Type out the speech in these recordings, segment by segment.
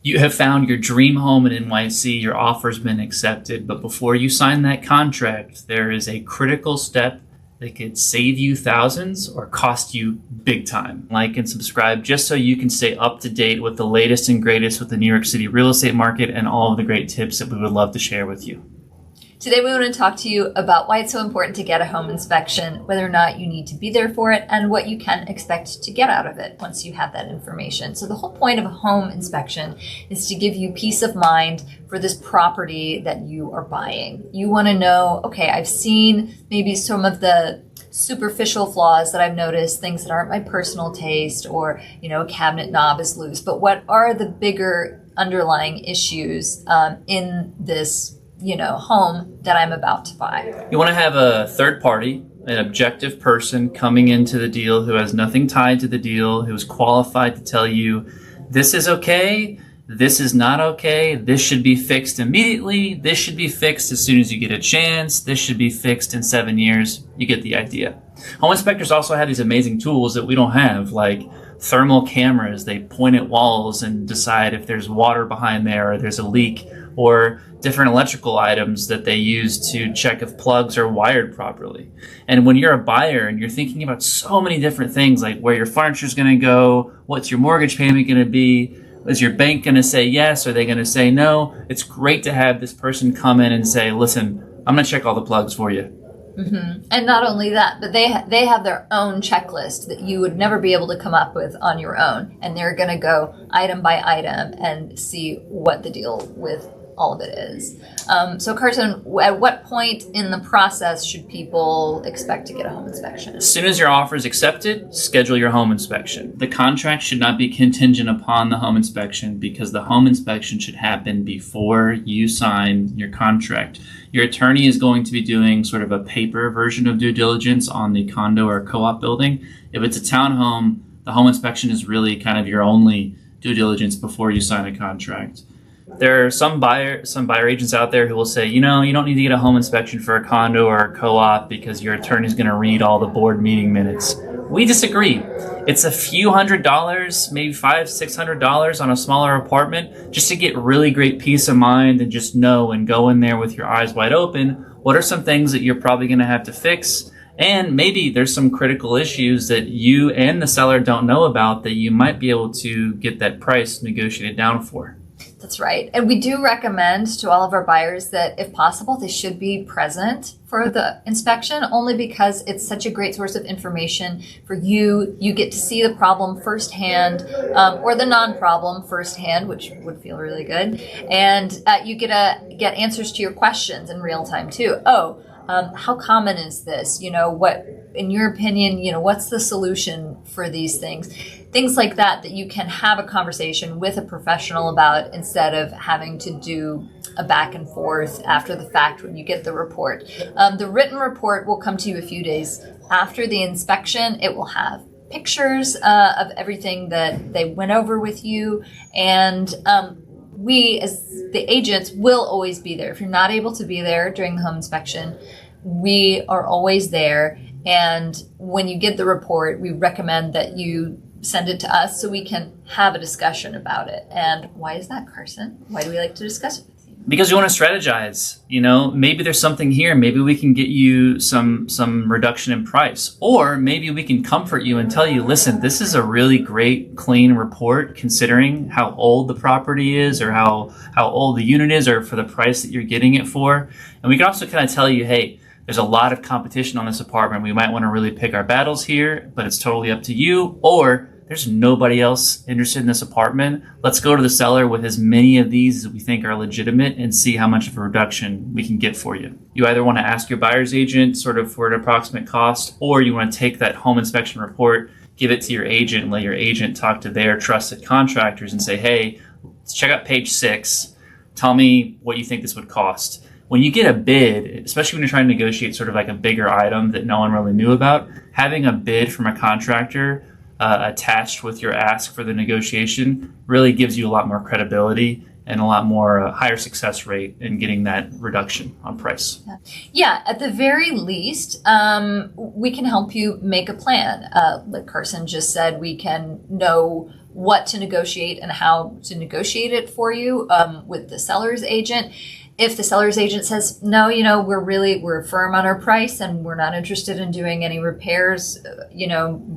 You have found your dream home in NYC, your offer's been accepted, but before you sign that contract, there is a critical step that could save you thousands or cost you big time. Like and subscribe just so you can stay up to date with the latest and greatest with the New York City real estate market and all of the great tips that we would love to share with you. Today we want to talk to you about why it's so important to get a home inspection, whether or not you need to be there for it, and what you can expect to get out of it once you have that information. So the whole point of a home inspection is to give you peace of mind for this property that you are buying. You want to know, okay, I've seen maybe some of the superficial flaws that I've noticed, things that aren't my personal taste, or, a cabinet knob is loose, but what are the bigger underlying issues in this home that I'm about to buy? You want to have a third party, an objective person coming into the deal who has nothing tied to the deal, who is qualified to tell you this is okay, this is not okay, this should be fixed immediately, this should be fixed as soon as you get a chance, this should be fixed in 7 years. You get the idea. Home inspectors also have these amazing tools that we don't have, like thermal cameras. They point at walls and decide if there's water behind there or there's a leak, or different electrical items that they use to check if plugs are wired properly. And when you're a buyer and you're thinking about so many different things, like where your furniture is going to go, what's your mortgage payment going to be, is your bank going to say yes, or are they going to say no? It's great to have this person come in and say, listen, I'm going to check all the plugs for you. Mm-hmm. And not only that, but they have their own checklist that you would never be able to come up with on your own. And they're going to go item by item and see what the deal with all of it is. So Carson, at what point in the process should people expect to get a home inspection? As soon as your offer is accepted, schedule your home inspection. The contract should not be contingent upon the home inspection, because the home inspection should happen before you sign your contract. Your attorney is going to be doing sort of a paper version of due diligence on the condo or co-op building. If it's a townhome, the home inspection is really kind of your only due diligence before you sign a contract. There are some buyer agents out there who will say, you don't need to get a home inspection for a condo or a co-op because your attorney is going to read all the board meeting minutes. We disagree. It's a few $100s, maybe $500-$600 on a smaller apartment, just to get really great peace of mind and just know and go in there with your eyes wide open. What are some things that you're probably going to have to fix? And maybe there's some critical issues that you and the seller don't know about that you might be able to get that price negotiated down for. That's right. And we do recommend to all of our buyers that if possible, they should be present for the inspection, only because it's such a great source of information for you. You get to see the problem firsthand, or the non-problem firsthand, which would feel really good. And you get answers to your questions in real time too. How common is this? What, in your opinion, what's the solution for these things? Things like that you can have a conversation with a professional about, instead of having to do a back and forth after the fact when you get the report. The written report will come to you a few days after the inspection. It will have pictures of everything that they went over with you, and we, as the agents, will always be there. If you're not able to be there during the home inspection, we are always there. And when you get the report, we recommend that you send it to us so we can have a discussion about it. And why is that, Carson? Why do we like to discuss it with you? Because we want to strategize. Maybe there's something here. Maybe we can get you some reduction in price, or maybe we can comfort you and tell you, listen, this is a really great, clean report considering how old the property is, or how old the unit is, or for the price that you're getting it for. And we can also kind of tell you, hey, there's a lot of competition on this apartment. We might want to really pick our battles here, but it's totally up to you. Or there's nobody else interested in this apartment. Let's go to the seller with as many of these as we think are legitimate and see how much of a reduction we can get for you. You either want to ask your buyer's agent sort of for an approximate cost, or you want to take that home inspection report, give it to your agent, and let your agent talk to their trusted contractors and say, hey, let's check out page 6. Tell me what you think this would cost. When you get a bid, especially when you're trying to negotiate sort of like a bigger item that no one really knew about, having a bid from a contractor attached with your ask for the negotiation really gives you a lot more credibility and a lot more higher success rate in getting that reduction on price. Yeah, at the very least, we can help you make a plan. Like Carson just said, we can know what to negotiate and how to negotiate it for you with the seller's agent. If the seller's agent says, no, we're firm on our price and we're not interested in doing any repairs,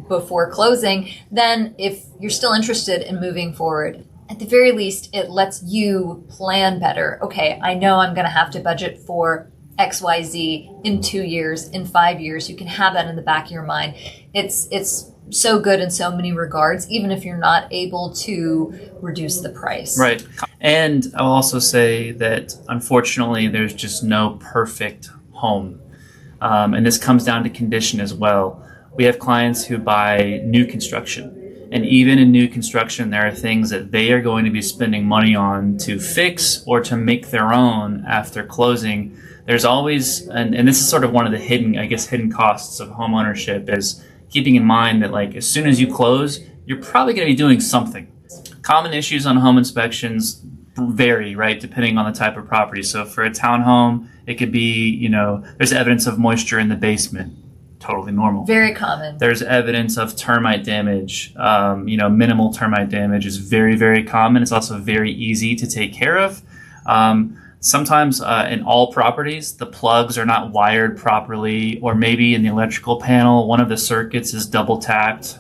before closing, then if you're still interested in moving forward, at the very least, it lets you plan better. Okay, I know I'm going to have to budget for XYZ in 2 years, in 5 years. You can have that in the back of your mind. It's so good in so many regards, even if you're not able to reduce the price. Right. And I'll also say that unfortunately, there's just no perfect home. And this comes down to condition as well. We have clients who buy new construction. And even in new construction, there are things that they are going to be spending money on to fix or to make their own after closing. There's always, and this is sort of one of the hidden costs of home ownership, is keeping in mind that as soon as you close, you're probably going to be doing something. Common issues on home inspections vary, right, depending on the type of property. So for a townhome, it could be, there's evidence of moisture in the basement. Totally normal. Very common. There's evidence of termite damage. Minimal termite damage is very, very common. It's also very easy to take care of. Sometimes in all properties, the plugs are not wired properly, or maybe in the electrical panel, one of the circuits is double tapped.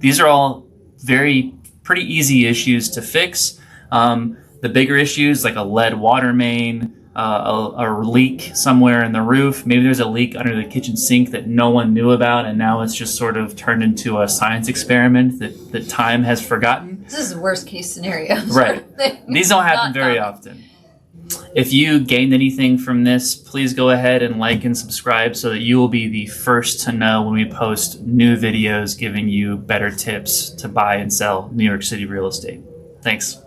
These are all pretty easy issues to fix. The bigger issues, like a lead water main, a leak somewhere in the roof. Maybe there's a leak under the kitchen sink that no one knew about, and now it's just sort of turned into a science experiment that time has forgotten. This is the worst case scenario. Right. These don't happen very often. If you gained anything from this, please go ahead and like and subscribe so that you will be the first to know when we post new videos giving you better tips to buy and sell New York City real estate. Thanks.